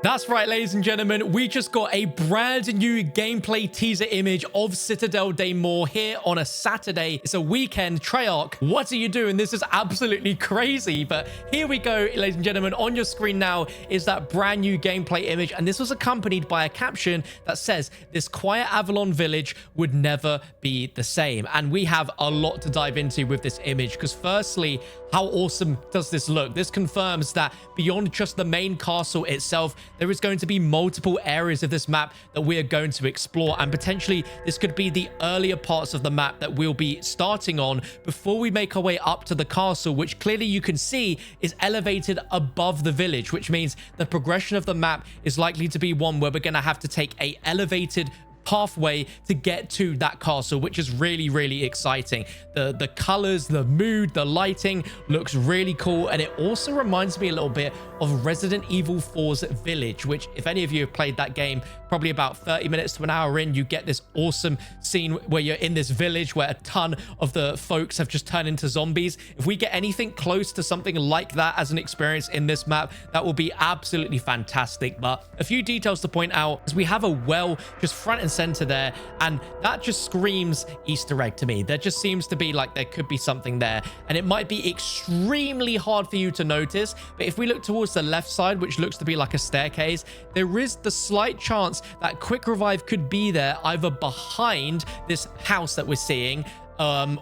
That's right, ladies and gentlemen, we just got a brand new gameplay teaser image of Citadelle Des Morts here on a Saturday. It's a weekend. Treyarch, what are you doing? This is absolutely crazy. But here we go, ladies and gentlemen. On your screen now is that brand new gameplay image. And this was accompanied by a caption that says, "This quiet Avalon village would never be the same." And we have a lot to dive into with this image, because firstly, how awesome does this look? This confirms that beyond just the main castle itself, there is going to be multiple areas of this map that we are going to explore, and potentially this could be the earlier parts of the map that we'll be starting on before we make our way up to the castle, which clearly you can see is elevated above the village, which means the progression of the map is likely to be one where we're going to have to take a elevated pathway to get to that castle, which is really exciting. The colors, the mood, the lighting looks really cool, and it also reminds me a little bit of Resident Evil 4's village, which, if any of you have played that game, probably about 30 minutes to an hour in, you get this awesome scene where you're in this village where a ton of the folks have just turned into zombies. If we get anything close to something like that as an experience in this map, that will be absolutely fantastic. But a few details to point out is we have a well just front and center there, and that just screams Easter egg to me. There just seems to be like there could be something there, and it might be extremely hard for you to notice. But if we look towards the left side, which looks to be like a staircase, there is the slight chance that quick revive could be there, either behind this house that we're seeing,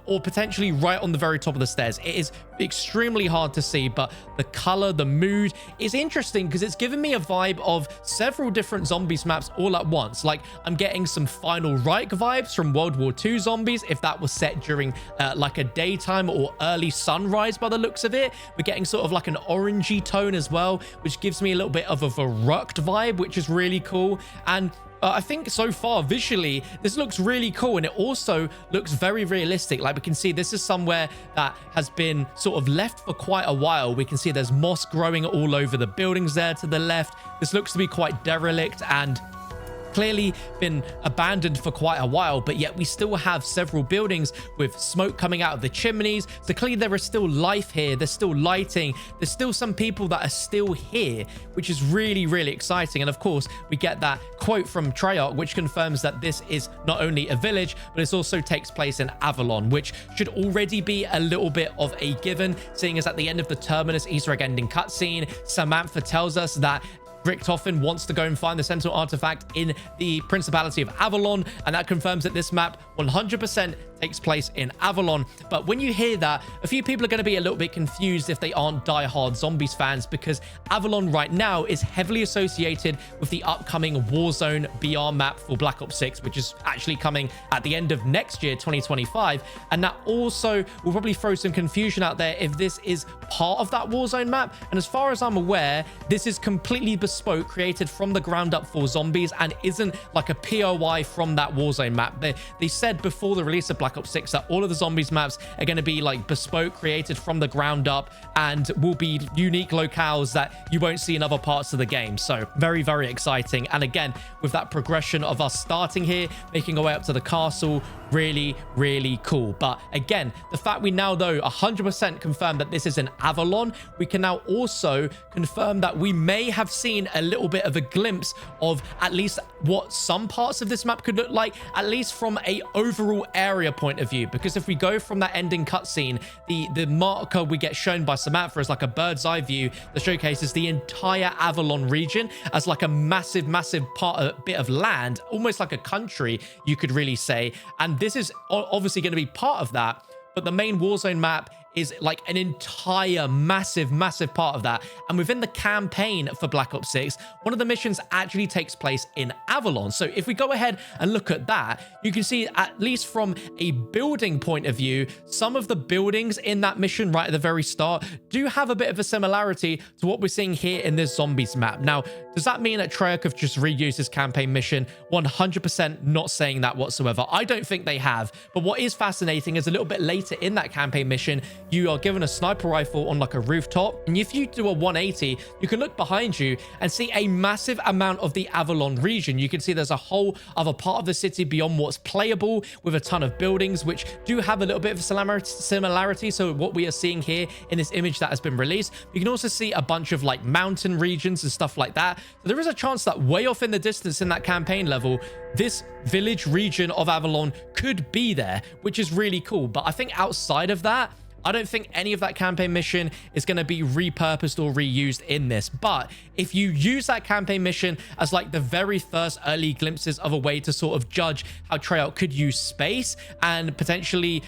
or potentially right on the very top of the stairs. It is extremely hard to see, but the color, the mood is interesting because it's given me a vibe of several different zombies maps all at once. Like, I'm getting some Final Reich vibes from World War II zombies, if that was set during like a daytime or early sunrise by the looks of it. We're getting sort of like an orangey tone as well, which gives me a little bit of a Verrückt vibe, which is really cool. And I think so far visually this looks really cool, and it also looks very realistic. Like, we can see this is somewhere that has been sort of left for quite a while. We can see there's moss growing all over the buildings there to the left. This looks to be quite derelict and clearly been abandoned for quite a while, but yet we still have several buildings with smoke coming out of the chimneys. So clearly there is still life here. There's still lighting. There's still some people that are still here, which is really exciting. And of course, we get that quote from Treyarch, which confirms that this is not only a village, but it also takes place in Avalon, which should already be a little bit of a given, seeing as at the end of the Terminus Easter egg ending cutscene, Samantha tells us that Richtofen wants to go and find the Sentinel artifact in the Principality of Avalon, and that confirms that this map 100% takes place in Avalon. But when you hear that, a few people are going to be a little bit confused if they aren't die-hard Zombies fans, because Avalon right now is heavily associated with the upcoming Warzone BR map for Black Ops 6, which is actually coming at the end of next year, 2025. And that also will probably throw some confusion out there if this is part of that Warzone map. And as far as I'm aware, this is completely bespoke, created from the ground up for Zombies, and isn't like a POI from that Warzone map. They said before the release of Black Ops 6 that all of the Zombies maps are going to be like bespoke, created from the ground up, and will be unique locales that you won't see in other parts of the game. So very exciting. And again, with that progression of us starting here, making our way up to the castle, really cool. But again, the fact we now though 100% confirm that this is an Avalon, we can now also confirm that we may have seen a little bit of a glimpse of at least what some parts of this map could look like, at least from a overall area point of view. Because if we go from that ending cutscene, the marker we get shown by Samantha is like a bird's eye view that showcases the entire Avalon region as like a massive bit of land, almost like a country, you could really say. And this is obviously going to be part of that, but the main Warzone map is like an entire massive part of that. And within the campaign for Black Ops 6, one of the missions actually takes place in Avalon. So if we go ahead and look at that, you can see, at least from a building point of view, some of the buildings in that mission right at the very start do have a bit of a similarity to what we're seeing here in this Zombies map. Now, does that mean that Treyarch have just reused this campaign mission? 100% not saying that whatsoever. I don't think they have. But what is fascinating is a little bit later in that campaign mission, you are given a sniper rifle on like a rooftop. And if you do a 180, you can look behind you and see a massive amount of the Avalon region. You can see there's a whole other part of the city beyond what's playable, with a ton of buildings which do have a little bit of similarity. So what we are seeing here in this image that has been released, you can also see a bunch of like mountain regions and stuff like that. So there is a chance that way off in the distance in that campaign level, this village region of Avalon could be there, which is really cool. But I think outside of that, I don't think any of that campaign mission is going to be repurposed or reused in this. But if you use that campaign mission as like the very first early glimpses of a way to sort of judge how Treyarch could use space and potentially,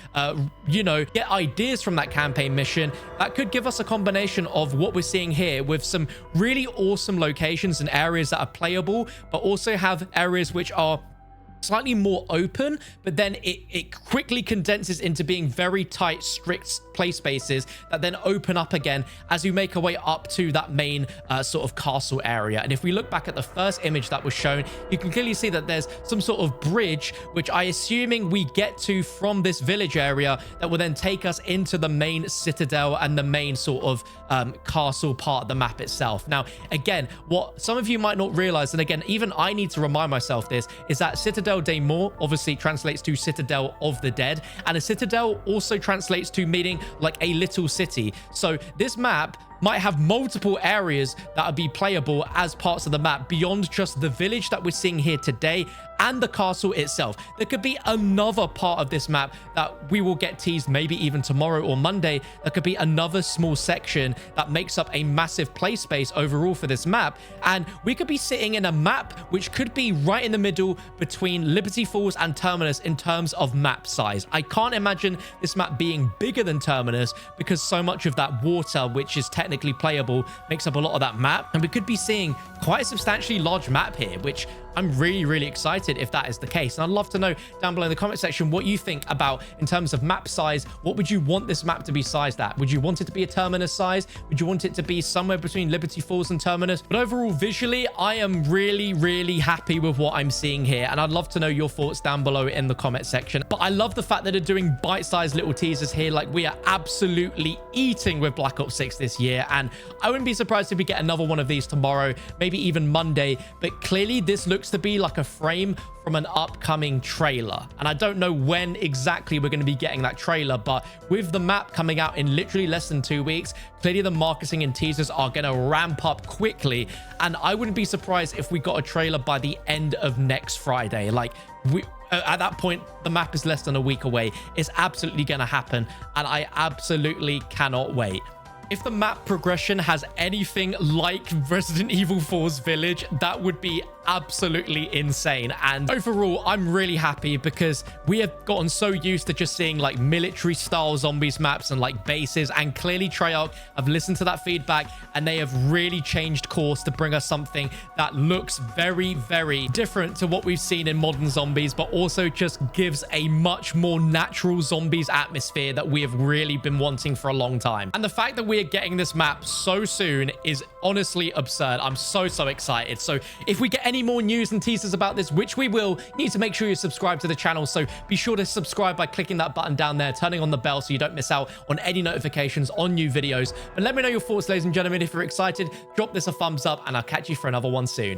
you know, get ideas from that campaign mission, that could give us a combination of what we're seeing here with some really awesome locations and areas that are playable, but also have areas which are slightly more open, but then it quickly condenses into being very tight, strict play spaces that then open up again as you make our way up to that main sort of castle area. And if we look back at the first image that was shown, you can clearly see that there's some sort of bridge, which I assuming we get to from this village area, that will then take us into the main citadel and the main sort of castle part of the map itself. Now, again, what some of you might not realize, and again, even I need to remind myself this, is that Citadelle Des Morts obviously translates to Citadel of the Dead, and a citadel also translates to meaning like a little city. So this map might have multiple areas that would be playable as parts of the map beyond just the village that we're seeing here today and the castle itself. There could be another part of this map that we will get teased maybe even tomorrow or Monday. There could be another small section that makes up a massive play space overall for this map. And we could be sitting in a map which could be right in the middle between Liberty Falls and Terminus in terms of map size. I can't imagine this map being bigger than Terminus because so much of that water, which is technically playable, makes up a lot of that map. And we could be seeing quite a substantially large map here, which I'm really excited if that is the case. And I'd love to know down below in the comment section what you think about in terms of map size. What would you want this map to be sized at? Would you want it to be a Terminus size? Would you want it to be somewhere between Liberty Falls and Terminus? But overall, visually, I am really happy with what I'm seeing here. And I'd love to know your thoughts down below in the comment section. But I love the fact that they're doing bite-sized little teasers here. Like, we are absolutely eating with Black Ops 6 this year. And I wouldn't be surprised if we get another one of these tomorrow, maybe even Monday. But clearly this looks to be like a frame from an upcoming trailer, and I don't know when exactly we're going to be getting that trailer, but with the map coming out in literally less than 2 weeks, clearly the marketing and teasers are going to ramp up quickly, and I wouldn't be surprised if we got a trailer by the end of next Friday. Like, at that point, the map is less than a week away. It's absolutely going to happen, and I absolutely cannot wait. If the map progression has anything like Resident Evil 4's Village, that would be absolutely insane. And overall, I'm really happy because we have gotten so used to just seeing like military style zombies maps and like bases, and clearly Treyarch have listened to that feedback and they have really changed course to bring us something that looks very different to what we've seen in modern zombies, but also just gives a much more natural zombies atmosphere that we have really been wanting for a long time. And the fact that we are getting this map so soon is honestly absurd. I'm so excited. So if we get any more news and teasers about this, which we will, you need to make sure you subscribe to the channel. So be sure to subscribe by clicking that button down there, turning on the bell so you don't miss out on any notifications on new videos. But let me know your thoughts, ladies and gentlemen. If you're excited, drop this a thumbs up, and I'll catch you for another one soon.